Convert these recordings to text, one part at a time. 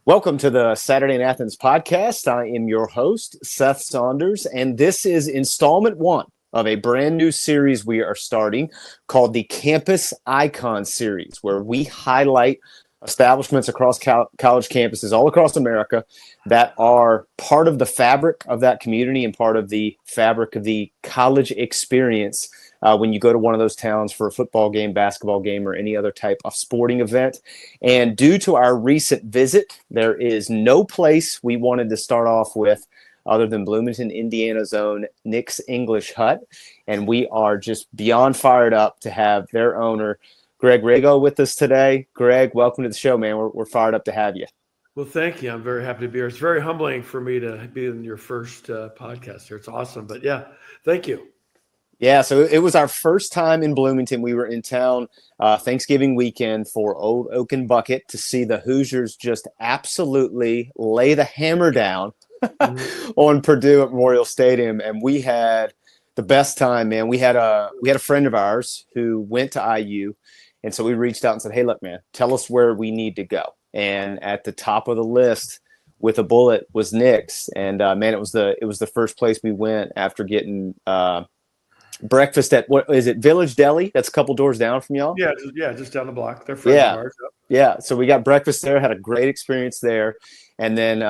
Welcome to the Saturday in Athens podcast. I am your host, Seth Saunders, and this is installment one of a brand new series we are starting called the Campus Icon Series, where we highlight establishments across college campuses all across America that are part of the fabric of that community and part of the fabric of the college experience when you go to one of those towns for a football game, basketball game, or any other type of sporting event. And due to our recent visit, there is no place we wanted to start off with other than Bloomington, Indiana's own Nick's English Hut. And we are just beyond fired up to have their owner, Gregg Rago, with us today. Gregg, welcome to the show, man. We're fired up to have you. Well, thank you. I'm very happy to be here. It's very humbling for me to be in your first podcast here. It's awesome. But yeah, thank you. Yeah, so it was our first time in Bloomington. We were in town Thanksgiving weekend for Old Oaken Bucket to see the Hoosiers just absolutely lay the hammer down on Purdue at Memorial Stadium, and we had the best time, man. We had a friend of ours who went to IU, and so we reached out and said, "Hey, look, man, tell us where we need to go." And at the top of the list with a bullet was Nick's, and man, it was the first place we went after getting breakfast at, what is it, Village Deli? That's a couple doors down from y'all. Yeah, just down the block. They're friends of ours. Yeah. So we got breakfast there, had a great experience there, and then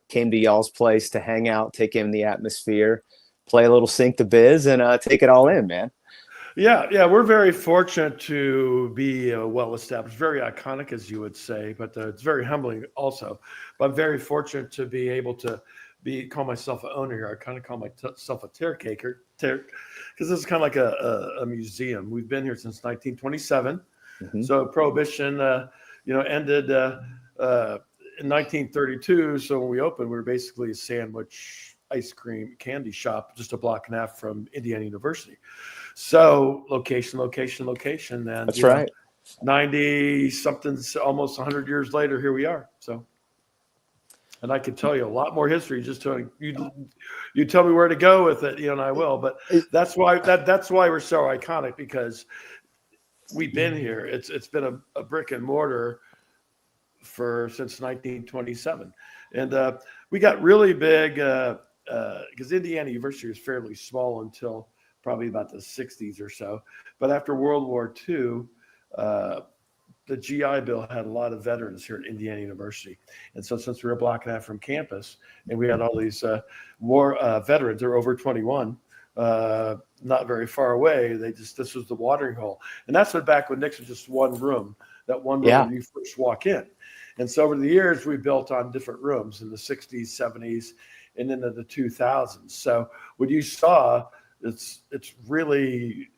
came to y'all's place to hang out, take in the atmosphere, play a little Sync the Biz, and take it all in, man. Yeah, we're very fortunate to be well-established, very iconic, as you would say, but it's very humbling also. But I'm very fortunate to be able to call myself an owner here. I kind of call myself a caretaker, because this is kind of like a museum. We've been here since 1927. So Prohibition, ended in 1932. So when we opened, we were basically a sandwich, ice cream, candy shop, just a block and a half from Indiana University. So location. And that's right. 90 something, almost 100 years later, here we are. So. And I could tell you a lot more history just telling you. You tell me where to go with it, and I will. But that's why we're so iconic, because we've been here. It's been a brick and mortar since 1927, and we got really big because Indiana University was fairly small until probably about the 60s or so. But after World War II. The GI Bill had a lot of veterans here at Indiana University. And so since we were a block and a half from campus and we had all these war veterans, they're over 21, not very far away, this was the watering hole. And that's back when Nick's was just one room, that one room when you first walk in. And so over the years, we built on different rooms in the 60s, 70s, and into the 2000s. So what you saw, it's really...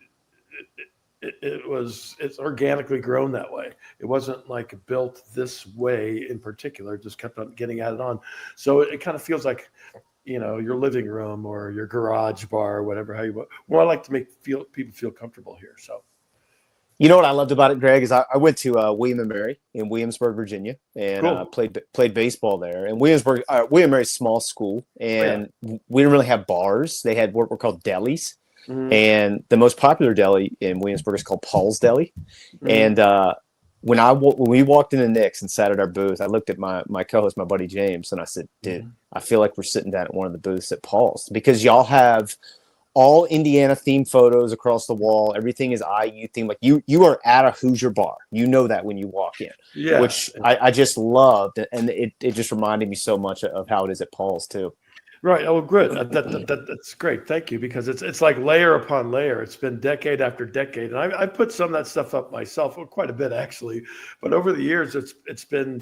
It's organically grown that way. It wasn't like built this way in particular, it just kept on getting added on. So it kind of feels like, your living room or your garage bar or whatever, how you want. Well, I like to make people feel comfortable here. So, you know what I loved about it, Gregg, is I went to William and Mary in Williamsburg, Virginia, and played baseball there. And William and Mary's small school, and we didn't really have bars. They had what were called delis. And the most popular deli in Williamsburg is called Paul's Deli. And when we walked into Nick's and sat at our booth, I looked at my co-host, my buddy James, and I said, "Dude, I feel like we're sitting down at one of the booths at Paul's, because y'all have all Indiana themed photos across the wall. Everything is IU themed. Like you are at a Hoosier bar. You know that when you walk in, which I just loved, and it just reminded me so much of how it is at Paul's too." Right. Oh, good. That's great. Thank you. Because it's like layer upon layer. It's been decade after decade, and I put some of that stuff up myself, quite a bit actually. But over the years, it's been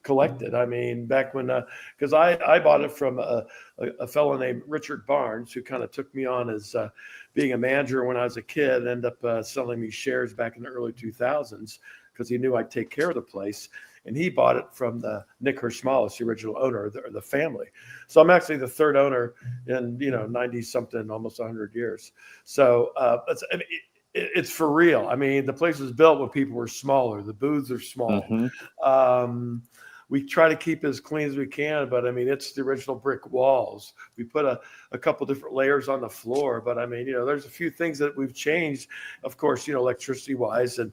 collected. I mean, back when because I bought it from a fellow named Richard Barnes, who kind of took me on as being a manager when I was a kid. Ended up selling me shares back in the early 2000s because he knew I'd take care of the place. And he bought it from the Nick Hirschmalis, the original owner, the family. So I'm actually the third owner in 90 something, almost 100 years. So it's for real. I mean, the place was built when people were smaller. The booths are small. we try to keep it as clean as we can, but I mean, it's the original brick walls. We put a couple different layers on the floor, but I mean, there's a few things that we've changed, of course, electricity wise and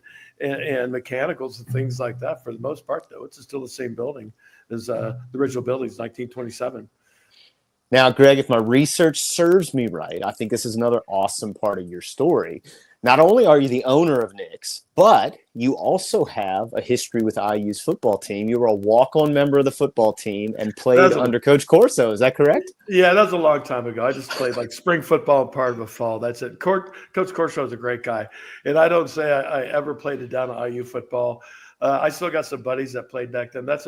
mechanicals and things like that. For the most part, though, it's still the same building as the original building is 1927. Now, Greg, if my research serves me right, I think this is another awesome part of your story. Not only are you the owner of Nick's, but you also have a history with IU's football team. You were a walk-on member of the football team and played under Coach Corso. Is that correct? Yeah, that was a long time ago. I just played like spring football and part of the fall. That's it. Coach Corso is a great guy. And I don't say I ever played it down at IU football. I still got some buddies that played back then. That's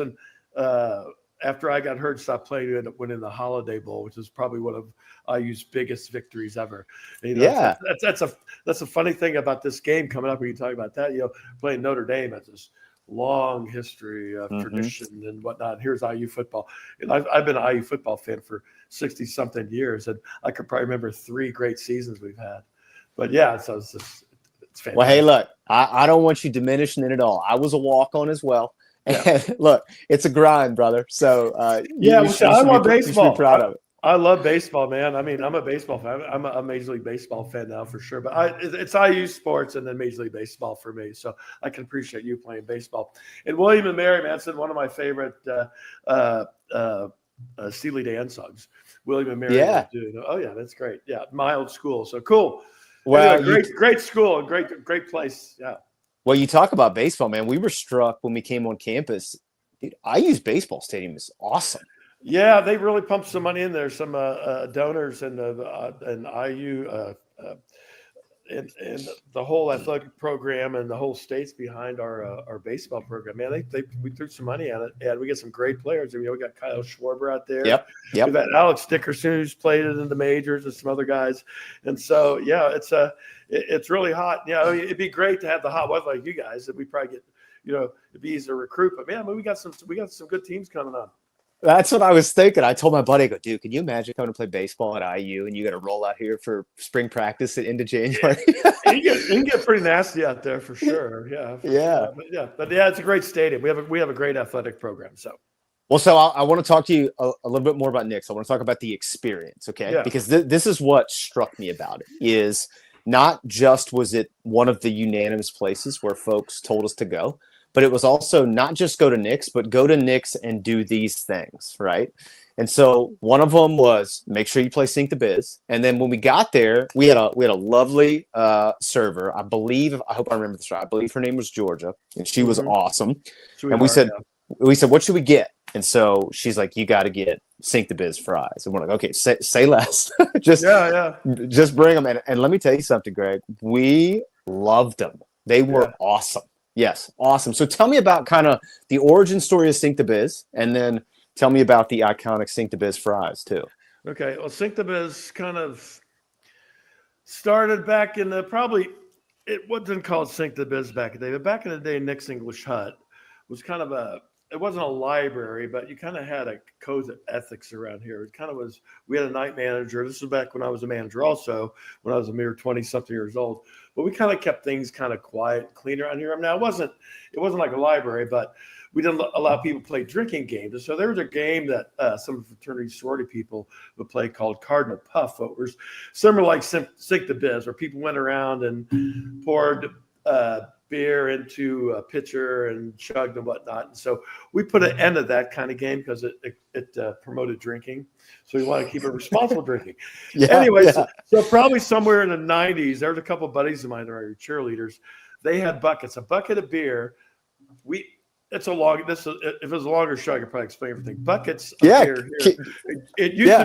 after I got hurt, stopped playing, we ended up winning the Holiday Bowl, which is probably one of IU's biggest victories ever. Yeah, that's a funny thing about this game coming up. When you talk about that, playing Notre Dame has this long history of tradition and whatnot. And here's IU football, and I've been an IU football fan for 60-something years, and I could probably remember 3 great seasons we've had. But yeah, so it's fantastic. Well, hey, look, I don't want you diminishing it at all. I was a walk-on as well. And look, it's a grind, brother. So I love baseball. You should be proud of it. I love baseball, man. I mean, I'm a baseball fan. I'm a Major League Baseball fan now for sure. But it's IU sports and then Major League Baseball for me. So I can appreciate you playing baseball. And William and Mary Manson, one of my favorite Steely Dan songs. William and Mary. Yeah. Oh yeah, that's great. Yeah, my old school. So cool. Well, anyway, great school, great place. Yeah. Well, you talk about baseball, man. We were struck when we came on campus. Dude, IU's baseball stadium is awesome. Yeah, they really pumped some money in there. Some donors and IU and the whole athletic program and the whole state's behind our baseball program. Man, we threw some money at it, and we get some great players. We got Kyle Schwarber out there. Yep. We've got Alex Dickerson, who's played it in the majors, and some other guys. And so, yeah, it's really hot. It'd be great to have the hot weather like you guys, that we probably get. It'd be easy to recruit. But man, we got some good teams coming on. That's what I was thinking. I told my buddy, I go, dude, can you imagine coming to play baseball at IU and you got to roll out here for spring practice at end of January? It can get pretty nasty out there for sure. Yeah. Yeah. But it's a great stadium. We have a great athletic program. So. Well, so I want to talk to you a little bit more about Nick's. I want to talk about the experience, okay? Yeah. Because this is what struck me about it is not just was it one of the unanimous places where folks told us to go, but it was also not just go to Nick's, but go to Nick's and do these things, right? And so one of them was make sure you play Sync the Biz. And then when we got there, we had a lovely server. I hope I remember this right. I believe her name was Georgia, and she was awesome. And we said, what should we get? And so she's like, you got to get Sync the Biz fries. And we're like, okay, say less. just bring them. And let me tell you something, Greg. We loved them. They were awesome. Yes, awesome. So tell me about kind of the origin story of Sync the Biz, and then tell me about the iconic Sync the Biz fries too. Okay, well, Sync the Biz kind of started back in it wasn't called Sync the Biz back in the day, but back in the day, Nick's English Hut was kind of it wasn't a library, but you kind of had a code of ethics around here. It kind of was, we had a night manager. This was back when I was a manager also, when I was a mere 20-something years old. But we kind of kept things kind of quiet and clean around here. Now, it wasn't like a library, but we didn't allow people to play drinking games. And so there was a game that some fraternity sorority people would play called Cardinal Puff, what was similar like Sync the Biz, where people went around and poured beer into a pitcher and chugged and whatnot. And so we put an end to that kind of game because it promoted drinking. So we want to keep it responsible drinking. So probably somewhere in the 90s, there was a couple of buddies of mine that were cheerleaders. They had buckets, a bucket of beer. If it was a longer show, I could probably explain everything. Buckets of beer here. It used to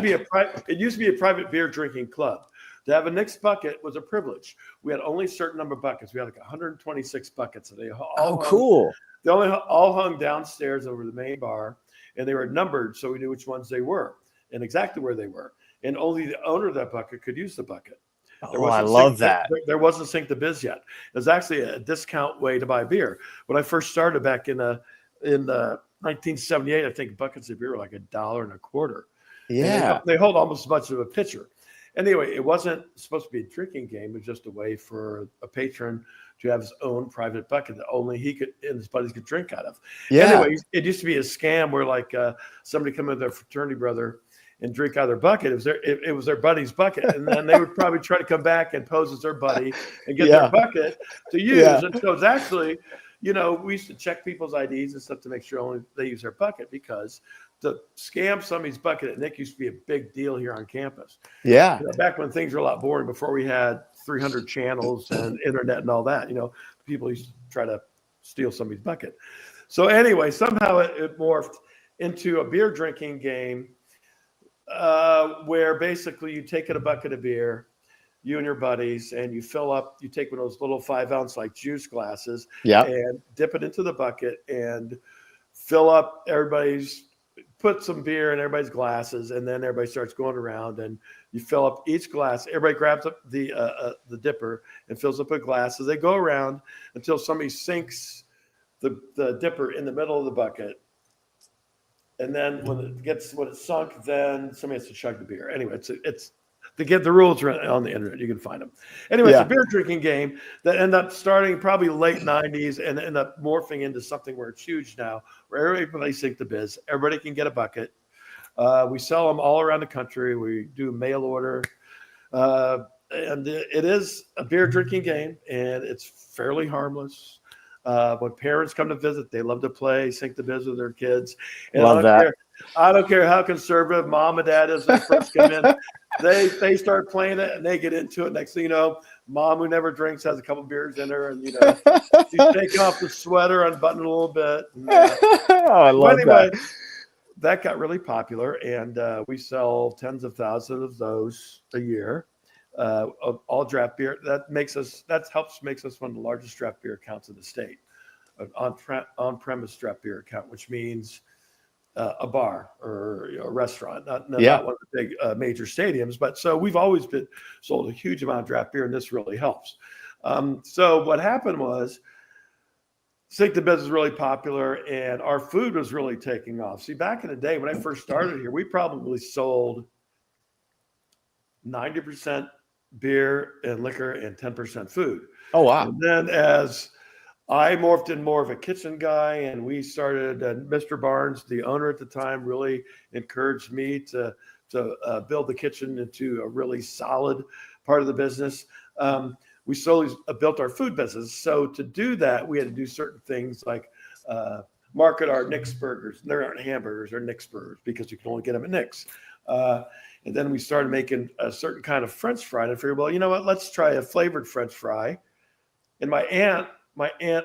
be a private beer drinking club. To have a Nick's bucket was a privilege. We had only a certain number of buckets. We had like 126 buckets. And they cool. They all hung downstairs over the main bar, and they were numbered so we knew which ones they were and exactly where they were. And only the owner of that bucket could use the bucket. I love that. There wasn't Sync the Biz yet. It was actually a discount way to buy beer. When I first started back in 1978, I think buckets of beer were like $1.25. Yeah. They hold almost as much of a pitcher. Anyway, it wasn't supposed to be a drinking game. It was just a way for a patron to have his own private bucket that only he could and his buddies could drink out of. Yeah. Anyway, it used to be a scam where like somebody come with their fraternity brother and drink out of their bucket. It was their buddy's bucket, and then they would probably try to come back and pose as their buddy and get their bucket to use. Yeah. And so it's actually, we used to check people's IDs and stuff to make sure only they use their bucket, because to scam somebody's bucket at Nick used to be a big deal here on campus. Yeah. Back when things were a lot boring, before we had 300 channels and internet and all that, people used to try to steal somebody's bucket. So anyway, somehow it morphed into a beer drinking game, where basically you take in a bucket of beer, you and your buddies, and you take one of those little 5-ounce like juice glasses, and dip it into the bucket and fill up put some beer in everybody's glasses, and then everybody starts going around and you fill up each glass. Everybody grabs up the dipper and fills up a glass as they go around until somebody sinks the dipper in the middle of the bucket. And then when it's sunk, then somebody has to chug the beer. Anyway, it's to get the rules on the internet. You can find them. Anyway, It's a beer drinking game that ended up starting probably late 90s and ended up morphing into something where it's huge now, where everybody sink the biz. Everybody can get a bucket. We sell them all around the country. We do mail order. And it is a beer drinking game, and it's fairly harmless. When parents come to visit, they love to play sink the biz with their kids. And love that. I don't care how conservative mom and dad is when they first come in. They start playing it and they get into it. Next thing you know, mom, who never drinks, has a couple beers in her, and she's taking off the sweater, unbuttoning a little bit. And, I love that. That got really popular, and we sell tens of thousands of those a year. Of all draft beer. That helps makes us one of the largest draft beer accounts in the state, an on-premise draft beer account, which means a bar or a restaurant, not one of the big major stadiums. But so we've always sold a huge amount of draft beer, and this really helps. So what happened was, Sink the Biz is really popular, and our food was really taking off. See, back in the day when I first started here, we probably sold 90% beer and liquor and 10% food. Oh, wow. And then as I morphed in more of a kitchen guy, and we started, Mr. Barnes, the owner at the time, really encouraged me to build the kitchen into a really solid part of the business. We slowly built our food business. So to do that, we had to do certain things like market our Nick's burgers. There aren't hamburgers, they're Nick's burgers, because you can only get them at Nick's. And then we started making a certain kind of French fry. And I figured, well, you know what? Let's try a flavored French fry. And my aunt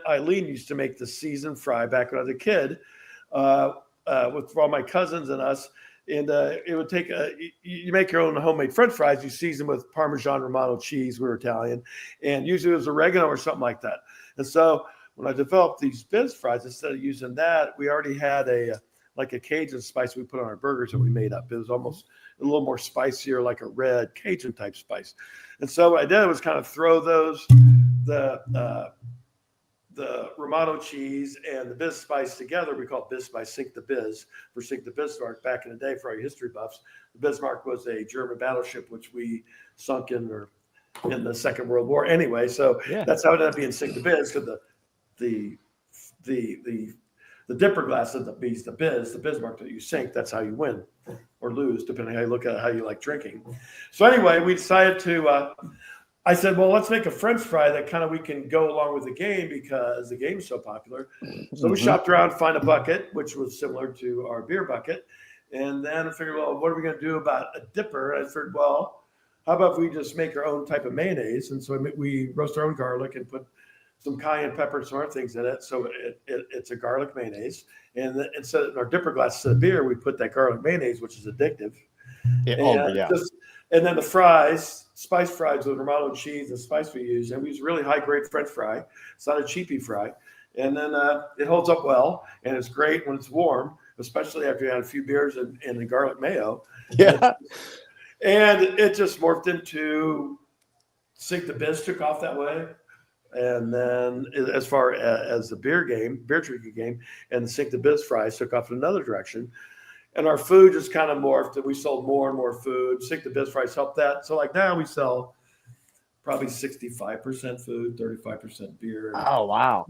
Eileen used to make the seasoned fry back when I was a kid, with all my cousins and us. And it would take you make your own homemade French fries. You season with Parmesan Romano cheese. We were Italian, and usually it was oregano or something like that. And so when I developed these biz fries, instead of using that, we already had a Cajun spice we put on our burgers that we made up. It was almost a little more spicier, like a red Cajun type spice. And so what I did was kind of throw the Romano cheese and the biz spice together. We call it biz spice Sink the Biz for Sink the Bismarck. Back in the day, for our history buffs, the Bismarck was a German battleship which we sunk in the Second World War. Anyway, so that's how it ended up being Sink the Biz, because the dipper glass of the Bismarck that you sink, that's how you win or lose, depending on how you look at it, how you like drinking. So anyway, we decided to, I said, well, let's make a French fry that kind of we can go along with the game, because the game is so popular. So we shopped around, find a bucket, which was similar to our beer bucket. And then I figured, well, what are we going to do about a dipper? And I figured, well, how about if we just make our own type of mayonnaise? And so we roast our own garlic and put some cayenne pepper and some other things in it. So it's a garlic mayonnaise. And instead of our dipper glass of beer, we put that garlic mayonnaise, which is addictive. And then the fries, spice fries with Romano cheese and spice we use. And we use really high-grade French fry. It's not a cheapy fry. And then it holds up well, and it's great when it's warm, especially after you had a few beers and the garlic mayo. Yeah. And it just morphed into Sink the Biz, took off that way. And then as far as the beer drinking game, and the Sink the Biz fries took off in another direction. And our food just kind of morphed, and we sold more and more food. Sink the Biz fries helped that. So like now we sell probably 65% food, 35% beer. Oh, wow.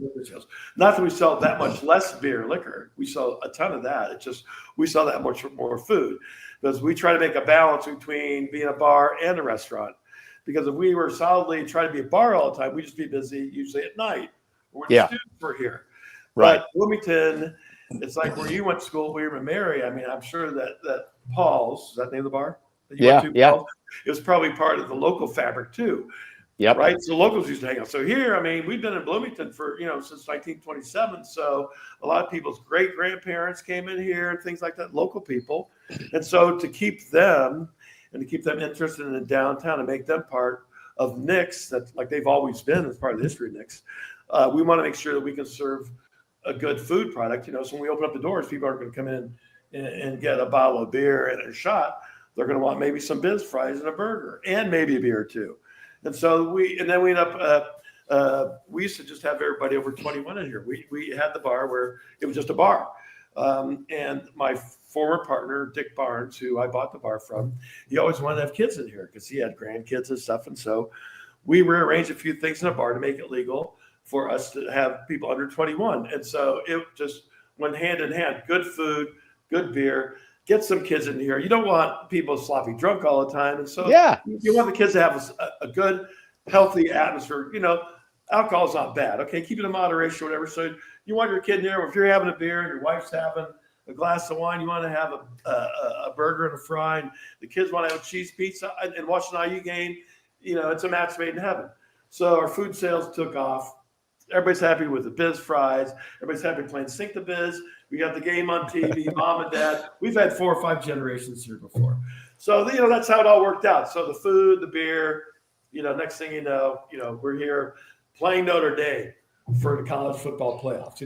Not that we sell that much less beer, liquor. We sell a ton of that. It's just we sell that much more food because we try to make a balance between being a bar and a restaurant. Because if we were solidly trying to be a bar all the time, we'd just be busy usually at night when the students were here. Right. But Bloomington, it's like where you went to school, we were in Mary. I mean, I'm sure that Paul's, is that the name of the bar? That you went to, Paul's? It was probably part of the local fabric too. Yep. Right. So locals used to hang out. So here, I mean, we've been in Bloomington for, since 1927. So a lot of people's great grandparents came in here and things like that, local people. And so to keep them interested in the downtown and make them part of Nick's, that's like they've always been as part of the history of Nick's, we want to make sure that we can serve a good food product. So when we open up the doors, people aren't going to come in and get a bottle of beer and a shot. They're going to want maybe some biz fries and a burger and maybe a beer too. And so we end up, we used to just have everybody over 21 in here. We had the bar where it was just a bar. And my former partner, Dick Barnes, who I bought the bar from, he always wanted to have kids in here because he had grandkids and stuff. And so we rearranged a few things in a bar to make it legal for us to have people under 21. And so it just went hand in hand. Good food, good beer. Get some kids in here. You don't want people sloppy drunk all the time. And so you want the kids to have a good, healthy atmosphere. Alcohol's not bad. Okay, keep it in moderation, whatever. So you want your kid in there. If you're having a beer and your wife's having a glass of wine, you want to have a burger and a fry. And the kids want to have a cheese pizza and watch an IU game. It's a match made in heaven. So our food sales took off. Everybody's happy with the biz fries. Everybody's happy playing Sync the Biz. We got the game on TV, mom and dad. We've had 4 or 5 generations here before. So, that's how it all worked out. So the food, the beer, next thing you know, we're here playing Notre Dame for the college football playoffs.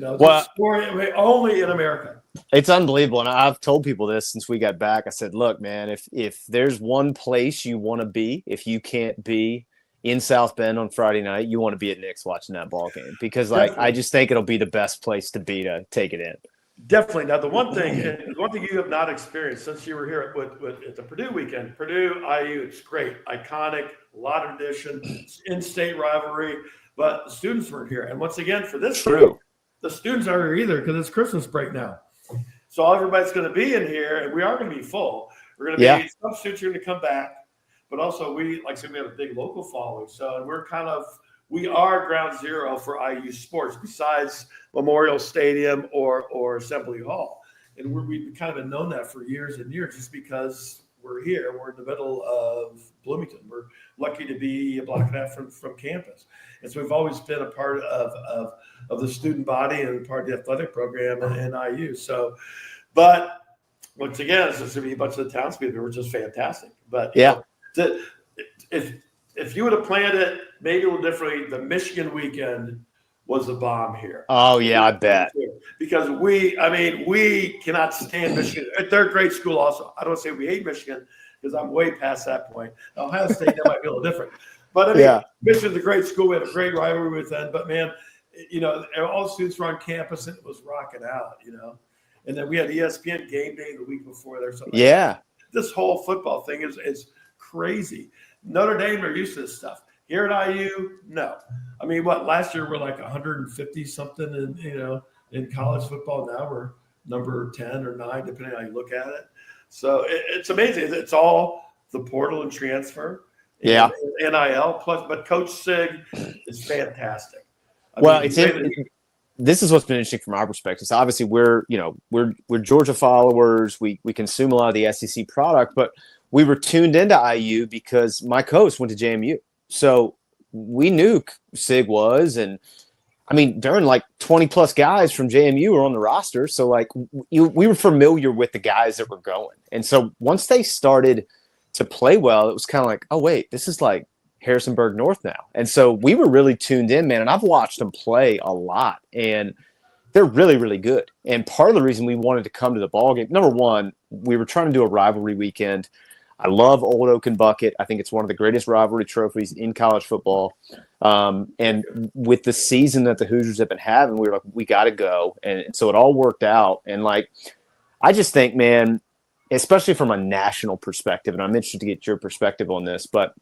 Only in America. It's unbelievable. And I've told people this since we got back. I said, look, man, if there's one place you want to be, if you can't be in South Bend on Friday night, you want to be at Nick's watching that ball game because I just think it'll be the best place to be to take it in. Definitely. Now, the one thing you have not experienced since you were here at the Purdue weekend, Purdue, IU, it's great, iconic, a lot of tradition, in-state rivalry, but the students weren't here. And once again, for this game, the students aren't here either because it's Christmas break now. So everybody's going to be in here, and we are going to be full. We're going to be some students are going to come back. But also, we have a big local following. So we are ground zero for IU sports besides Memorial Stadium or Assembly Hall. And we've kind of been known that for years and years just because we're here. We're in the middle of Bloomington. We're lucky to be a block and a half from campus. And so we've always been a part of the student body and part of the athletic program in IU. So, but once again, it's just going to be a bunch of the townspeople who are just fantastic. But if you would have planned it maybe a little differently, the Michigan weekend was a bomb here. Oh yeah, I bet. Because we cannot stand Michigan. They're a great school also. I don't say we hate Michigan because I'm way past that point. Ohio State, that might be a little different. But Michigan's a great school. We had a great rivalry with them. But man, all the students were on campus and it was rocking out, And then we had ESPN game day the week before there. So this whole football thing is crazy. Notre Dame are used to this stuff. Here at IU, no. I mean, last year we're like 150 something in college football. Now we're number 10 or 9, depending on how you look at it. So it's amazing. It's all the portal and transfer. Yeah. NIL plus, but Coach Sig is fantastic. This is what's been interesting from our perspective. So obviously we're Georgia followers. We consume a lot of the SEC product, but we were tuned into IU because my coach went to JMU. So we knew Sig was, and I mean, there were 20 plus guys from JMU were on the roster. So we were familiar with the guys that were going. And so once they started to play well, it was kind of like, oh wait, this is like Harrisonburg North now. And so we were really tuned in, man. And I've watched them play a lot and they're really, really good. And part of the reason we wanted to come to the ball game, number one, we were trying to do a rivalry weekend. I love Old Oak and Bucket. I think it's one of the greatest rivalry trophies in college football. And with the season that the Hoosiers have been having, we were like, we got to go. And so it all worked out. And I just think, man, especially from a national perspective, and I'm interested to get your perspective on this, but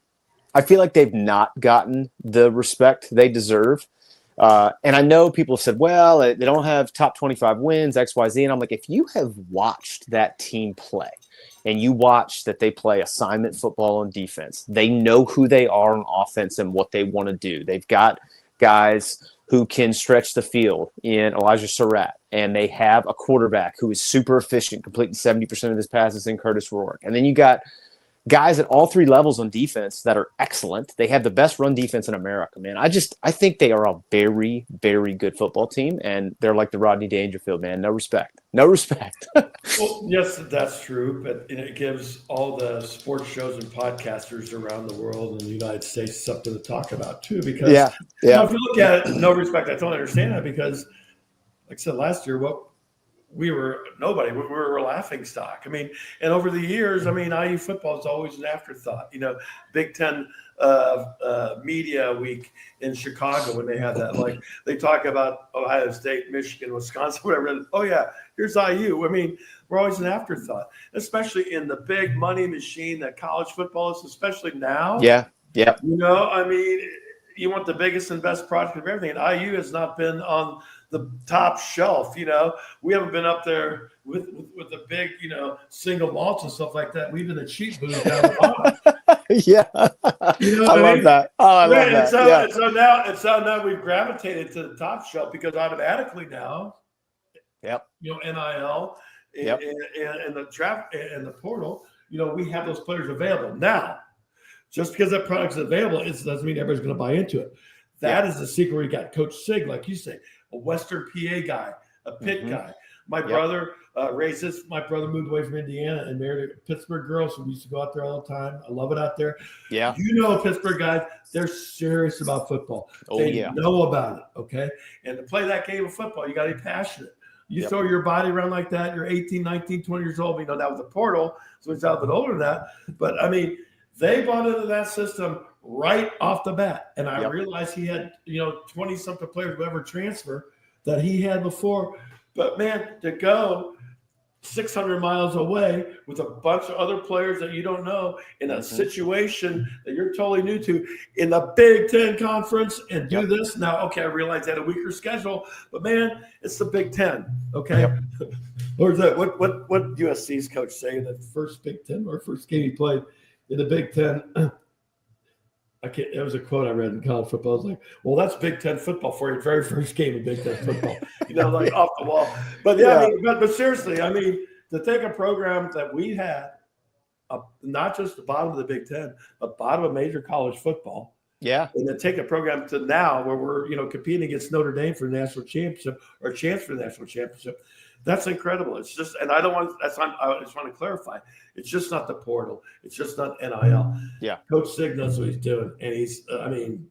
I feel like they've not gotten the respect they deserve. And I know people said, well, they don't have top 25 wins, X, Y, Z. And I'm like, if you have watched that team play and you watch that they play assignment football on defense, they know who they are on offense and what they want to do. They've got guys who can stretch the field in Elijah Surratt, and they have a quarterback who is super efficient, completing 70% of his passes in Curtis Rourke. And then you got guys at all three levels on defense that are excellent. They have the best run defense in America, man. I think they are a very, very good football team, and they're like the Rodney Dangerfield, man. No respect. No respect. Well, yes, that's true, but it gives all the sports shows and podcasters around the world and the United States something to talk about too. Because if you look at it, no respect, I totally understand that because, like I said last year, we were nobody. We were a laughing stock. I mean, and over the years, I mean, IU football is always an afterthought. You know, Big Ten media week in Chicago when they have that, like they talk about Ohio State, Michigan, Wisconsin, whatever. And, oh yeah, here's IU. I mean, we're always an afterthought, especially in the big money machine that college football is, especially now. Yeah. You know, I mean, you want the biggest and best product of everything. And IU has not been on the top shelf. You know, we haven't been up there with the big, you know, single malts and stuff like that. We've been the cheap booze down the bottom. Yeah. You know I love that. Oh, I love that. And so now we've gravitated to the top shelf because automatically now, you know, NIL and the draft and the portal, you know, we have those players available. Now, just because that product is available, it doesn't mean everybody's going to buy into it. That is the secret where you got Coach Sig, like you say, a Western PA guy, a Pitt guy. My brother my brother moved away from Indiana and married a Pittsburgh girl, so we used to go out there all the time. I love it out there. Yeah. You know, Pittsburgh guys, they're serious about football. They know about it, okay? And to play that game of football, you got to be passionate. You throw your body around like that, you're 18, 19, 20 years old. You know, that was a portal, so he's a little bit older than that. But, I mean, they bought into that system right off the bat. And I realized he had, you know, 20-something players who ever transfer that he had before. But, man, to go 600 miles away with a bunch of other players that you don't know in a situation that you're totally new to in the Big Ten Conference and do this. Now, okay, I realize they had a weaker schedule, but, man, it's the Big Ten, okay? Or is that what USC's coach say in the first Big Ten or first game he played in the Big Ten? It was a quote I read in college football. I was like, well, that's Big Ten football for your very first game of Big Ten football, you know, like off the wall. But I mean, but seriously, I mean, to take a program that we had, not just the bottom of the Big Ten, but bottom of major college football. Yeah. And then take a program to now where we're, you know, competing against Notre Dame for the national championship or a chance for the national championship. That's incredible. It's just, and I just want to clarify. It's just not the portal. It's just not NIL. Yeah. Coach Sig knows what he's doing. And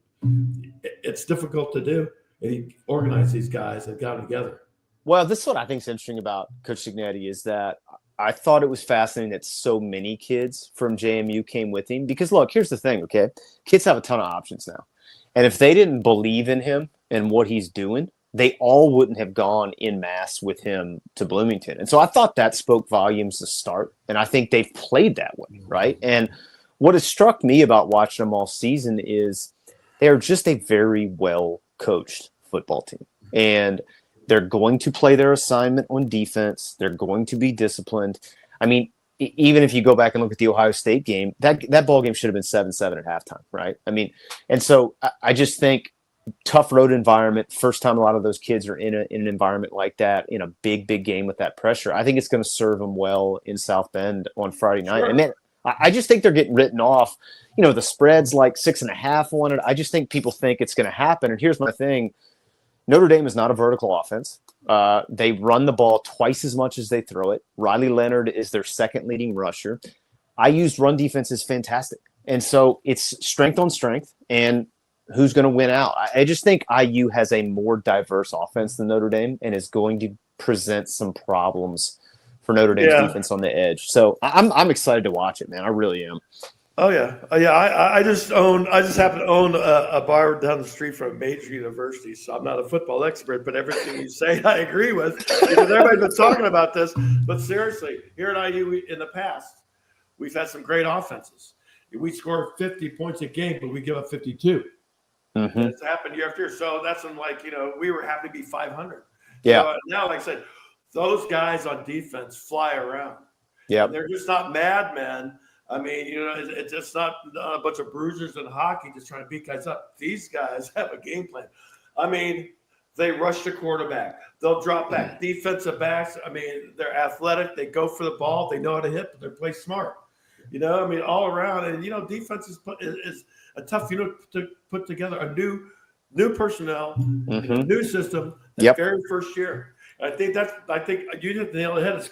it's difficult to do. And he organized these guys and got them together. Well, this is what I think is interesting about Coach Signetti is that I thought it was fascinating that so many kids from JMU came with him because, look, here's the thing, okay? Kids have a ton of options now. And if they didn't believe in him and what he's doing, they all wouldn't have gone en masse with him to Bloomington. And so I thought that spoke volumes to start. And I think they've played that way, right? And what has struck me about watching them all season is they're just a very well-coached football team. And they're going to play their assignment on defense. They're going to be disciplined. I mean, even if you go back and look at the Ohio State game, that ball game should have been 7-7 at halftime, right? I mean, and so I just think tough road environment, first time a lot of those kids are in an environment like that, in a big game with that pressure, I think it's going to serve them well in South Bend on Friday night. Sure. And then I just think they're getting written off. You know, the spread's like 6.5 on it. I just think people think it's going to happen. And here's my thing. Notre Dame is not a vertical offense. They run the ball twice as much as they throw it. Riley Leonard is their second leading rusher. IU's run defense is fantastic. And so it's strength on strength. And who's going to win out? I just think IU has a more diverse offense than Notre Dame and is going to present some problems for Notre Dame's defense on the edge. So I'm excited to watch it, man. I really am. Oh yeah. I just happen to own a bar down the street from a major university, so I'm not a football expert, but everything you say I agree with because everybody's been talking about this. But seriously, here at IU in the past, we've had some great offenses. we score 50 points a game, but we give up 52. Mm-hmm. And it's happened year after year. So that's when, like, we were happy to be 500. Yeah. So now, like I said, those guys on defense fly around. Yeah. They're just not madmen. I mean, it's just not a bunch of bruisers in hockey just trying to beat guys up. These guys have a game plan. I mean, they rush the quarterback. They'll drop back. Defensive backs, I mean, they're athletic. They go for the ball. They know how to hit, but they play smart. I mean, all around. And, defense is a tough unit to put together. A new personnel, a new system, the very first year. I think you hit the nail on the head.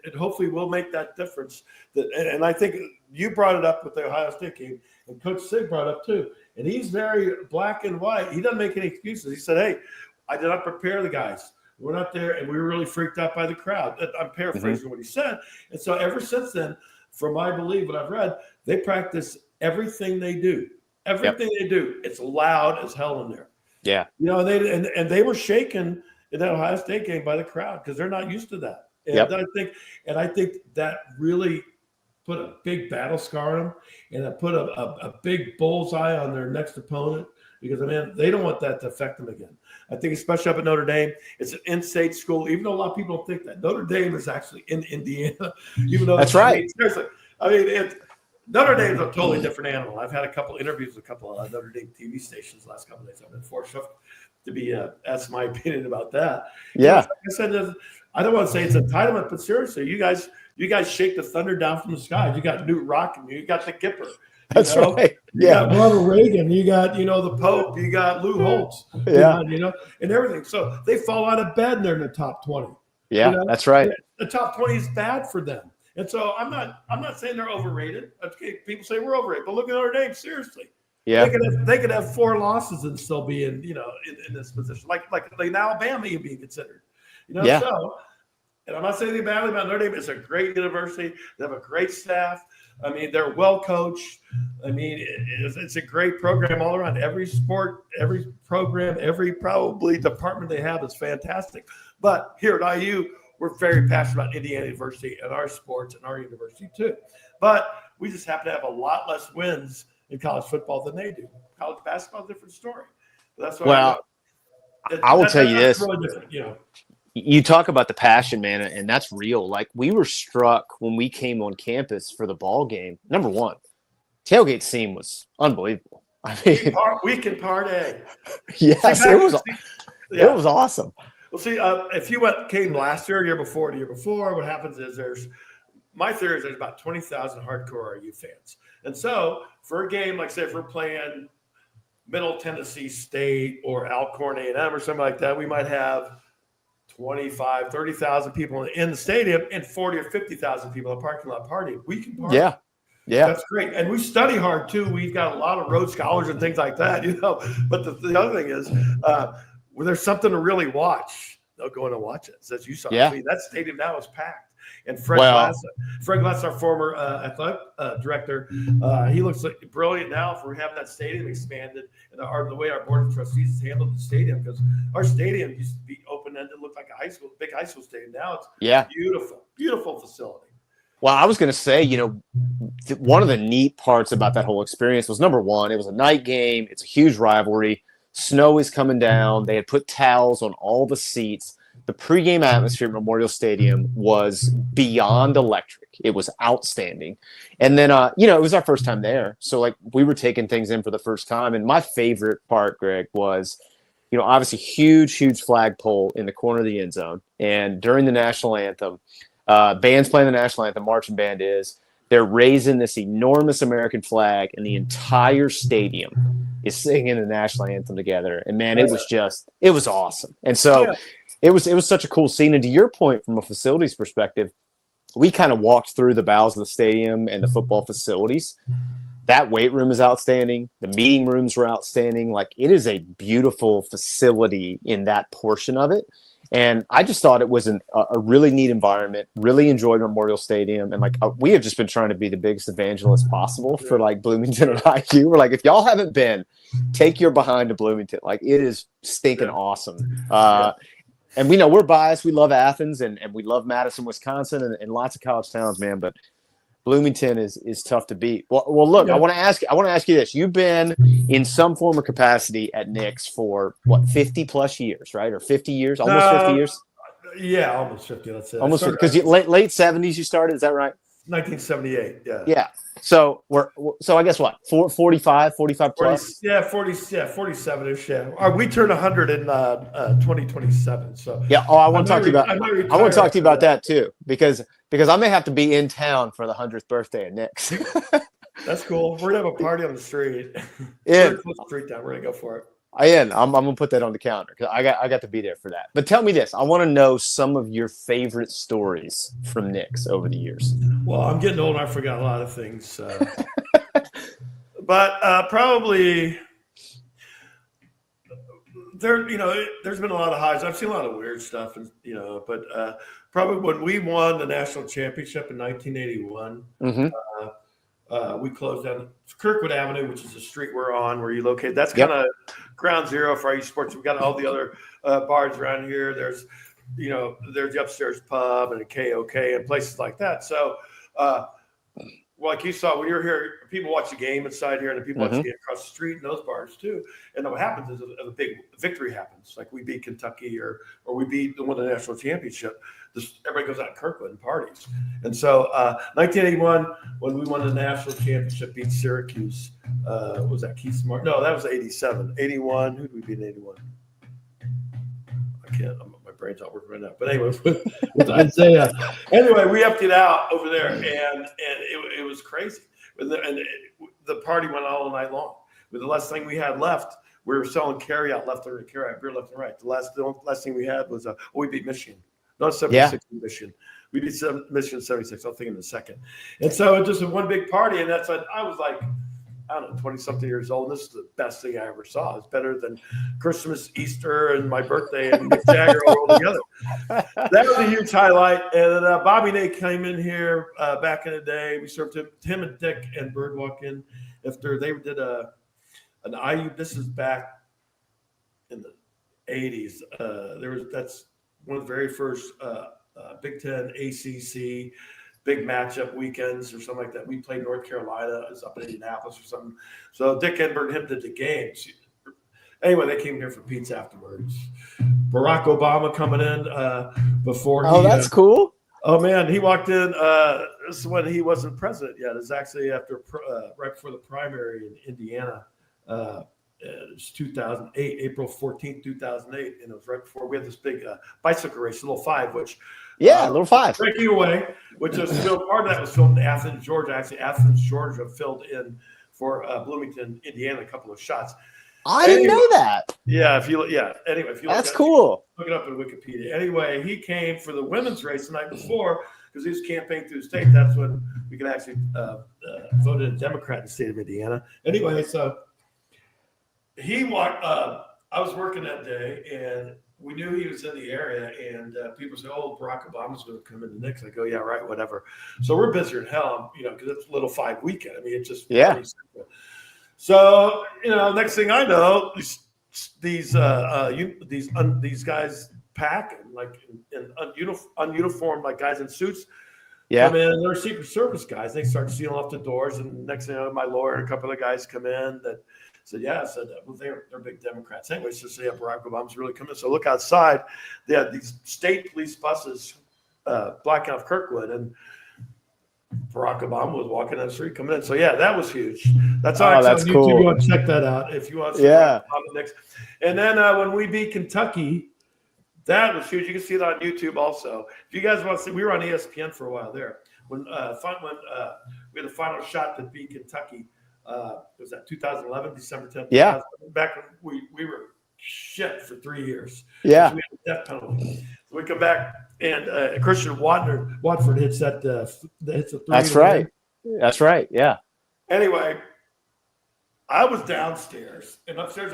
It hopefully will make that difference. And I think you brought it up with the Ohio State game, and Coach Sig brought it up too. And he's very black and white. He doesn't make any excuses. He said, "Hey, I did not prepare the guys. We're not there, and we were really freaked out by the crowd." I'm paraphrasing what he said. And so ever since then, from I believe what I've read, they practice everything they do. Everything they do. It's loud as hell in there. Yeah. And they were shaken in that Ohio State game by the crowd because they're not used to that. And I think that really put a big battle scar on them, and it put a big bullseye on their next opponent because, they don't want that to affect them again. I think especially up at Notre Dame, it's an in-state school, even though a lot of people don't think that. Notre Dame is actually in Indiana. Even though That's right. Seriously. Notre Dame's a totally different animal. I've had a couple interviews with a couple of Notre Dame TV stations the last couple of days. I've been fortunate to be asked my opinion about that. Yeah. Like I said, I don't want to say it's entitlement, but seriously, you guys shake the thunder down from the sky. You got Newt rocking you. You got the Gipper. That's right. You got Ronald Reagan. You got, the Pope. You got Lou Holtz. Yeah. And everything. So they fall out of bed and they're in the top 20. Yeah, that's right. The top 20 is bad for them. And so I'm not saying they're overrated. Okay, people say we're overrated, but look at Notre Dame. Seriously. Yeah. They could have 4 losses and still be in this position. Like Alabama even being considered. So, and I'm not saying anything badly about Notre Dame. It's a great university. They have a great staff. They're well coached. It's a great program all around. Every sport, every program, every probably department they have is fantastic. But here at IU, we're very passionate about Indiana University and our sports and our university too. But we just happen to have a lot less wins in college football than they do. College basketball is a different story. That's why I will tell you this. Really different, You talk about the passion, man, and that's real. Like, we were struck when we came on campus for the ball game. Number one, tailgate scene was unbelievable. We can party. Yes, it was awesome. Well, see, if you came last year, year before, what happens is my theory is there's about 20,000 hardcore RU fans. And so for a game, like say if we're playing Middle Tennessee State or Alcorn A&M or something like that, we might have 25, 30,000 people in the stadium and 40 or 50,000 people in the parking lot partying. We can party. Yeah. That's great. And we study hard too. We've got a lot of road scholars and things like that, But the other thing is when there's something to really watch, they'll go in and watch it. As you saw, that stadium now is packed. And Fred Glass, our former athletic director, he looks like brilliant now for having that stadium expanded and the way our board of trustees has handled the stadium, because our stadium used to be open-ended, looked like a big high school stadium. Now it's beautiful, beautiful facility. Well, I was going to say, one of the neat parts about that whole experience was, number one, it was a night game. It's a huge rivalry. Snow is coming down. They had put towels on all the seats. The pregame atmosphere at Memorial Stadium was beyond electric. It was outstanding. And then, it was our first time there. So, we were taking things in for the first time. And my favorite part, Greg, was, obviously huge flagpole in the corner of the end zone. And during the national anthem, band's playing the national anthem, marching band is. They're raising this enormous American flag, and the entire stadium is singing the national anthem together. And, man, it was awesome. And so it was such a cool scene. And to your point, from a facilities perspective, we kind of walked through the bowels of the stadium and the football facilities. That weight room is outstanding. The meeting rooms were outstanding. It is a beautiful facility in that portion of it. And I just thought it was a really neat environment, really enjoyed Memorial Stadium. And we have just been trying to be the biggest evangelists possible for Bloomington and IU. We're if y'all haven't been, take your behind to Bloomington. It is stinking awesome. And we're biased. We love Athens and we love Madison, Wisconsin and lots of college towns, man. But Bloomington is tough to beat. Well, look, Yeah. I want to ask you this. You've been in some form or capacity at Knicks for what, 50 plus years, right? Or 50 years, almost 50 years? Yeah, almost 50. Let's say Almost 50, because late 70s you started, is that right? 1978. Yeah. Yeah. So I guess what, 45 plus? 47-ish. Yeah. We turn 100 in 2027. So yeah. Oh, I want to talk to you about. I want to talk to you about that too, because I may have to be in town for the 100th birthday of Knicks. That's cool. We're gonna have a party on the street. Yeah, We're close to street down. We're gonna go for it. I'm gonna put that on the calendar because I got to be there for that. But tell me this: I want to know some of your favorite stories from Knicks over the years. Well, I'm getting old and I forgot a lot of things. But probably there's been a lot of highs. I've seen a lot of weird stuff, and but probably when we won the national championship in 1981, we closed down Kirkwood Avenue, which is the street we're on, where you locate. That's kind of ground zero for IU sports. We've got all the other bars around here. There's the upstairs pub and a KOK and places like that. So, like you saw when you were here, people watch the game inside here, and the people watch the game across the street in those bars too. And what happens is a big victory happens, like we beat Kentucky or we won the national championship. Everybody goes out in Kirkwood and parties. And so 1981, when we won the national championship, beat Syracuse. Was that Keith Smart? No, that was 87. 81. Who did we beat in 81? I can't. My brain's not working right now. But anyway, with Isaiah. Anyway, we upped it out over there, and it was crazy. And the party went all night long. With the last thing we had left, we were selling carryout left and right, beer left and right. The last thing we had was we beat Michigan. Not 76 in Michigan. We beat Michigan 76. I'll think in a second. And so it just one big party. And that's what I was like, I don't know, 20-something years old. This is the best thing I ever saw. It's better than Christmas, Easter, and my birthday and Mick Jagger all together. That was a huge highlight. And then Bobby Ney came in here back in the day. We served him and Dick and Bird walk in after they did an IU. This is back in the 80s. That's one of the very first Big Ten, ACC, big matchup weekends or something like that. We played North Carolina. It was up in Indianapolis or something. So Dick Enberg and him did the games. Anyway, they came here for pizza afterwards. Barack Obama coming in before. Oh, that's cool. Oh, man, he walked in. This is when he wasn't president yet. It's actually after right before the primary in Indiana. It was 2008, April 14th, 2008, and it was right before we had this big bicycle race, Little Five, which Little Five, breaking away, which was filmed. Part of that was filmed in Athens, Georgia. Actually, Athens, Georgia, filled in for Bloomington, Indiana, a couple of shots. I didn't know that. Yeah, Anyway, if you that's cool. Look it up in Wikipedia. Anyway, he came for the women's race the night before because he was campaigning through the state. That's when we could actually vote a Democrat in the state of Indiana. Anyway, so. He walked. I was working that day, and we knew he was in the area. And people say, "Oh, Barack Obama's going to come in the Knicks." I go, "Yeah, right, whatever." So we're busier than hell, because it's Little Five weekend. I mean, it's just So next thing I know, these guys pack like in ununiformed, like guys in suits. Yeah. Come in. They're Secret Service guys. They start sealing off the doors, and next thing I know, my lawyer and a couple of guys come in that. Said, well, they're big Democrats anyway. So Barack Obama's really coming. So look outside. They had these state police buses blocking off Kirkwood, and Barack Obama was walking down the street coming in. So that was huge. That's on YouTube. Cool. You want to check that out if you want to see Barack Obama next. And then when we beat Kentucky, that was huge. You can see it on YouTube also. If you guys want to see, we were on ESPN for a while there. When we had the final shot to beat Kentucky. Was that 2011, December 10th? Yeah. Back when we were shit for 3 years. Yeah. So we had a death penalty. So we come back, and Christian Watford hits the three. That's right. That's right. Yeah. Anyway, I was downstairs, and upstairs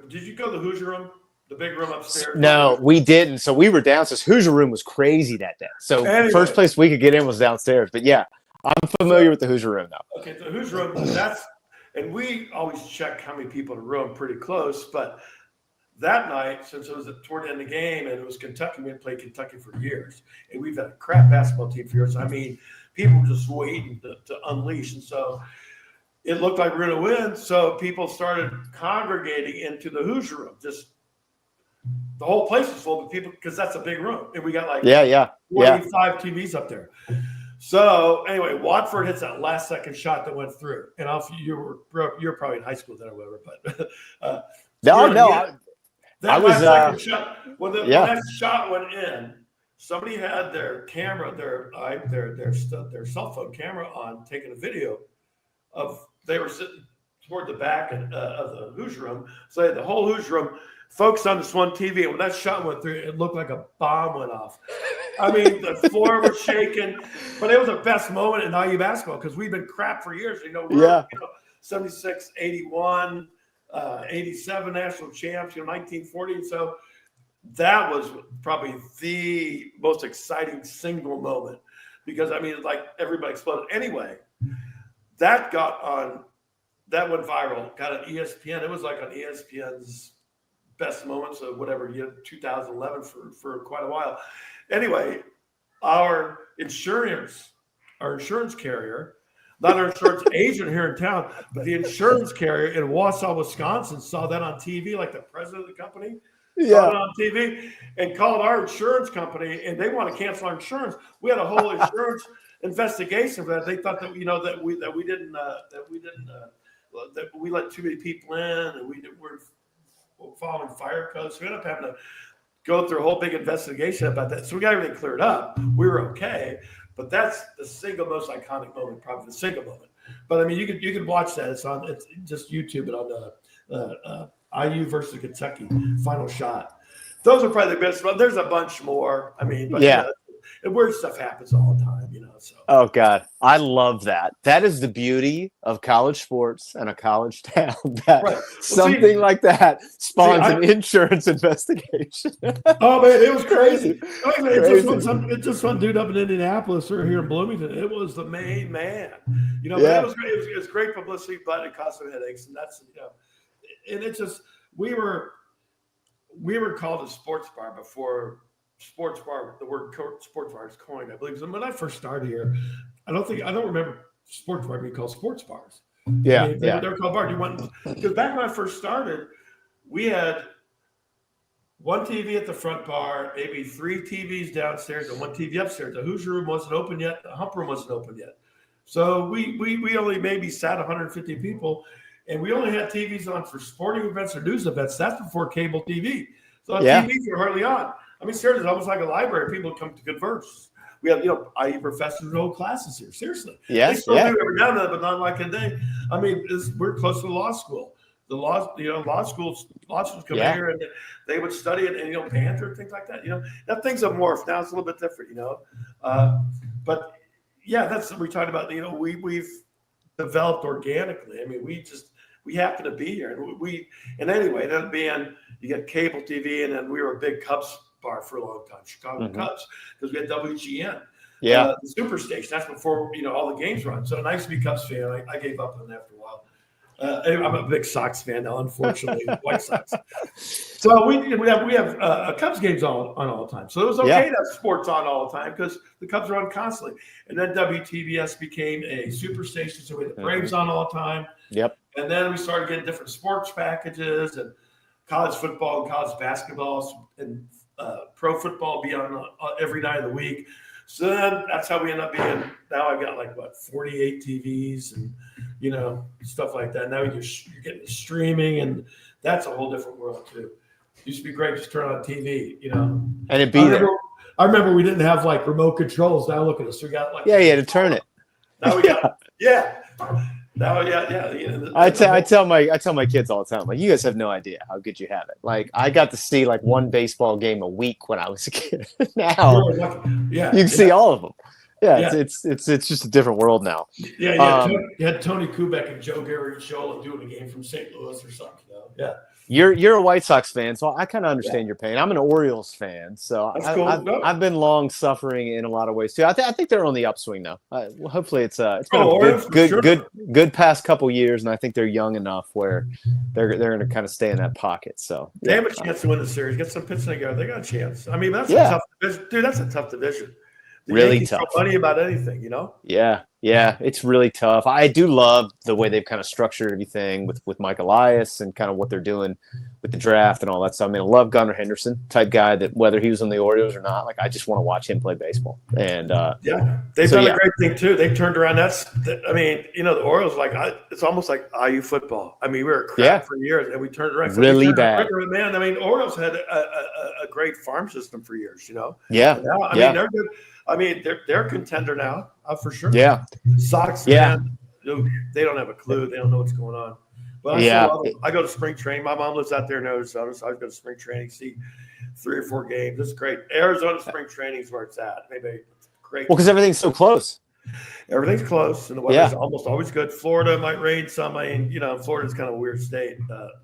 did you go to the Hoosier room? The big room upstairs? No, we didn't. So we were downstairs. Hoosier room was crazy that day. So the first place we could get in was downstairs. But yeah. I'm familiar with the Hoosier room now. Okay, the Hoosier room, and we always check how many people in the room pretty close. But that night, since it was toward the end of the game and it was Kentucky, we hadn't played Kentucky for years. And we've had a crap basketball team for years. I mean, people were just waiting to unleash. And so it looked like we were going to win. So people started congregating into the Hoosier room. Just the whole place was full of people because that's a big room. And we got like 45 TVs up there. So anyway, Watford hits that last second shot that went through. And you're probably in high school then or whatever. But I was second shot, when that shot went in, somebody had their camera, their cell phone camera on, taking a video of, they were sitting toward the back of the Hoosier room. So they had the whole Hoosier room focused on this one TV. And when that shot went through, it looked like a bomb went off. I mean, the floor was shaking, but it was the best moment in IU basketball because we've been crap for years. 76, 81, 87 national champs, 1940. So that was probably the most exciting single moment because, I mean, like everybody exploded. Anyway, that went viral, got on ESPN. It was like on ESPN's best moments of whatever year, 2011 for quite a while. Anyway, our insurance carrier, not our insurance agent here in town, but the insurance carrier in Wausau, Wisconsin, saw that on TV, like the president of the company saw it on TV and called our insurance company, and they want to cancel our insurance. We had a whole insurance investigation for that. They thought that we let too many people in, and we're following fire codes. So we ended up having to go through a whole big investigation about that. So we got everything cleared up. We were okay, but that's the single most iconic moment, probably the single moment. But I mean, you could watch that. It's just YouTube it on the IU versus Kentucky final shot. Those are probably the best. But there's a bunch more. I mean, but and weird stuff happens all the time, So. Oh God, I love that. That is the beauty of college sports and a college town. Something like that spawns an insurance investigation. Oh man, it was crazy. It just one dude up in Indianapolis or here in Bloomington. It was the main man. But it was great. It was great publicity, but it caused some headaches, and that's and it's just we were called a sports bar before. Sports bar, the word sports bar is coined, I believe. So when I first started here, I don't remember sports bar being called sports bars. They're called bars. Because back when I first started, we had one TV at the front bar, maybe 3 TVs downstairs and 1 TV upstairs. The Hoosier room wasn't open yet. The Hump room wasn't open yet. So we only maybe sat 150 people, and we only had TVs on for sporting events or news events. That's before cable TV. So TVs were hardly on. I mean, seriously, it's almost like a library. People come to converse. We have, IU professors in old classes here. Seriously. They still do every now and then, but not like a day. I mean, we're close to the law school. The law schools come here and they would study it and, banter and things like that. That things have morphed. Now it's a little bit different, But, that's what we talked about. We've developed organically. I mean, we happen to be here. And anyway, that being, you get cable TV, and then we were a big Cubs bar for a long time, Chicago Cubs, because we had WGN, the Superstation. That's before all the games run. So I used to be a Cubs fan. I gave up on that after a while. I'm a big Sox fan now, unfortunately, White Sox. So we have Cubs games on all the time. So it was okay to have sports on all the time because the Cubs are on constantly. And then WTBS became a Superstation, so we had the Braves on all the time. Yep. And then we started getting different sports packages and college football and college basketball and pro football be on every night of the week. So then that's how we end up being. Now I've got 48 TVs and stuff like that. Now you're getting streaming, and that's a whole different world too. It used to be great, just turn on TV, and it'd be there. I remember we didn't have remote controls. Now look at us, we got you had to turn it. Now we got Now, I tell my kids all the time, you guys have no idea how good you have it. I got to see one baseball game a week when I was a kid. Now you can see all of them. It's just a different world now. You had Tony Kubek and Joe Garagiola doing a game from St. Louis or something. You're a White Sox fan, so I kind of understand your pain. I'm an Orioles fan, so I've been long suffering in a lot of ways too. I think they're on the upswing now. Hopefully, it's been good past couple years, and I think they're young enough where they're going to kind of stay in that pocket. So they have a chance to win the series. Get some pitching together. They got a chance. I mean, that's a tough division, dude. That's a tough division. The Really Yankees tough. throw money about anything, you know? Yeah, it's really tough. I do love the way they've kind of structured everything with Mike Elias and kind of what they're doing with the draft and all that stuff. I mean, I love Gunnar Henderson, type guy that whether he was on the Orioles or not, like I just want to watch him play baseball. And they've so, done a great thing too. They've turned around. I mean, you know, the Orioles it's almost like IU football. I mean, we were crap for years, and we turned around. Really bad. Man, I mean, Orioles had a great farm system for years. You know. Yeah. And now, I mean, they're good. I mean, they're a contender now, for sure. Yeah. Sox, man, they don't have a clue. They don't know what's going on. But I go to spring training. My mom lives out there in Arizona, so I go to spring training, see 3 or 4 games. It's great. Arizona spring training is where it's at. Maybe great. Well, because everything's so close. Everything's close, and the weather's almost always good. Florida might rain some. I mean, you know, Florida's kind of a weird state.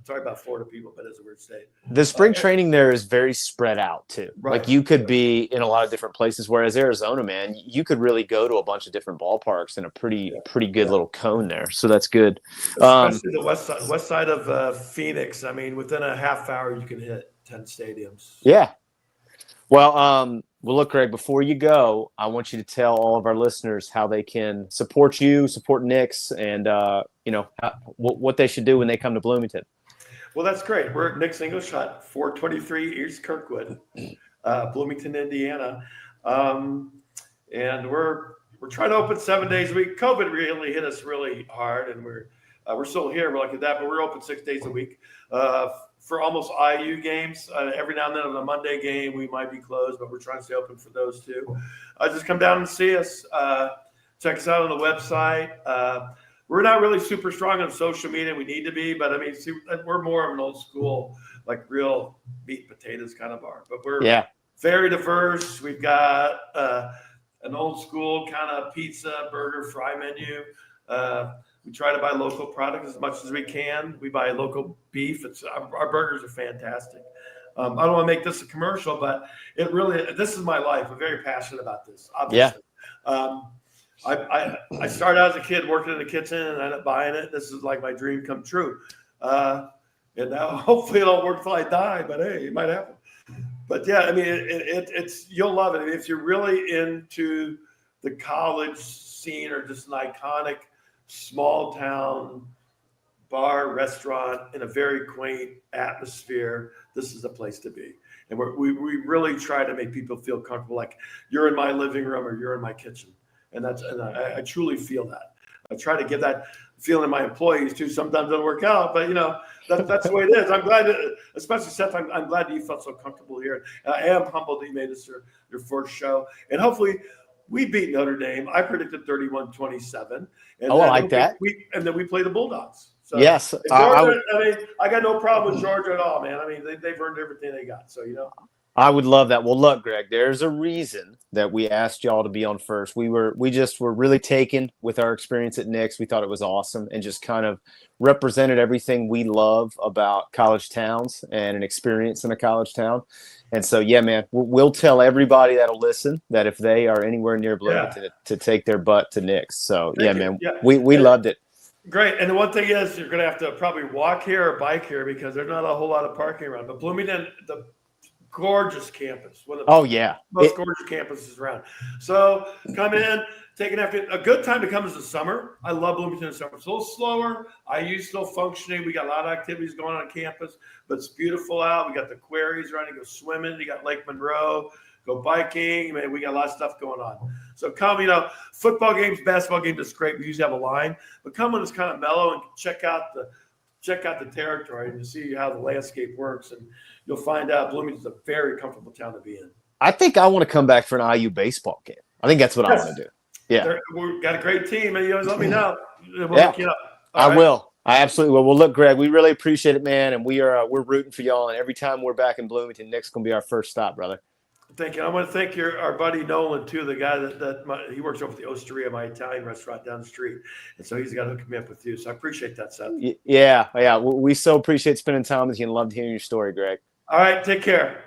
Sorry about Florida people, but it's a weird state. The spring training there is very spread out too. Right. Like you could be in a lot of different places, whereas Arizona, man, you could really go to a bunch of different ballparks in a pretty good little cone there. So that's good. Especially the west side of Phoenix. I mean, within a half hour, you can hit 10 stadiums. Yeah. Well, look, Greg, before you go, I want you to tell all of our listeners how they can support you, support Knicks, and, you know, what they should do when they come to Bloomington. Well, that's great. We're at Knicks English Hut, 423 East Kirkwood, Bloomington, Indiana. And we're trying to open 7 days a week. COVID really hit us really hard, and we're still here. We're like that, but we're open 6 days a week. For almost IU games. Every now and then on a Monday game, we might be closed, but we're trying to stay open for those too. Just come down and see us. Check us out on the website. We're not really super strong on social media. We need to be, but I mean, we're more of an old school, like real meat and potatoes kind of bar. But we're very diverse. We've got an old school kind of pizza, burger, fry menu. We try to buy local products as much as we can. We buy local beef. Our burgers are fantastic. I don't want to make this a commercial, but this is my life. I'm very passionate about this, obviously. I started out as a kid working in the kitchen and I ended up buying it. This is like my dream come true. And now hopefully it'll work till I die, but hey, it might happen. But yeah, I mean, it's you'll love it. I mean, if you're really into the college scene or just an iconic small town bar restaurant in a very quaint atmosphere, this is a place to be. And we really try to make people feel comfortable, like you're in my living room or you're in my kitchen. And I truly feel that. I try to give that feeling to my employees too. Sometimes it doesn't work out, but you know, that's the way it is. I'm glad especially Seth, I'm glad that you felt so comfortable here. I am humbled that you made this your first show. And hopefully we beat Notre Dame. I predicted 31-27. And I like that. And then we play the Bulldogs. So yes. Georgia, I mean, I got no problem with Georgia at all, man. I mean, they've earned everything they got. So, you know. I would love that. Well, look, Greg, there's a reason that we asked y'all to be on first. We just were really taken with our experience at Knicks. We thought it was awesome and just kind of represented everything we love about college towns and an experience in a college town. And so, yeah, man, we'll tell everybody that'll listen that if they are anywhere near Bloomington to take their butt to Knicks. So, Thank yeah, you. man, Yeah. we loved it. Great. And the one thing is you're going to have to probably walk here or bike here because there's not a whole lot of parking around. But Bloomington, the gorgeous campus. One of the most gorgeous campuses around. So come in, take an afternoon. A good time to come is the summer. I love Bloomington in the summer. It's a little slower. IU's still functioning. We got a lot of activities going on campus, but it's beautiful out. We got the quarries around. You go swimming. You got Lake Monroe. Go biking. I mean, we got a lot of stuff going on. So come, you know, football games, basketball games, it's great. We usually have a line. But come when it's kind of mellow and check out the territory and you see how the landscape works. And you'll find out Bloomington's a very comfortable town to be in. I think I want to come back for an IU baseball game. I think that's what I want to do. Yeah. We've got a great team, and you know, let me know. We'll hook you up. I will. I absolutely will. Well, look, Greg, we really appreciate it, man, and we're rooting for y'all. And every time we're back in Bloomington, Nick's gonna be our first stop, brother. Thank you. I want to thank our buddy Nolan too, the guy he works over at the Osteria, my Italian restaurant down the street, and so he's got to hook me up with you. So I appreciate that, Seth. Yeah. We so appreciate spending time with you and loved hearing your story, Greg. All right, take care.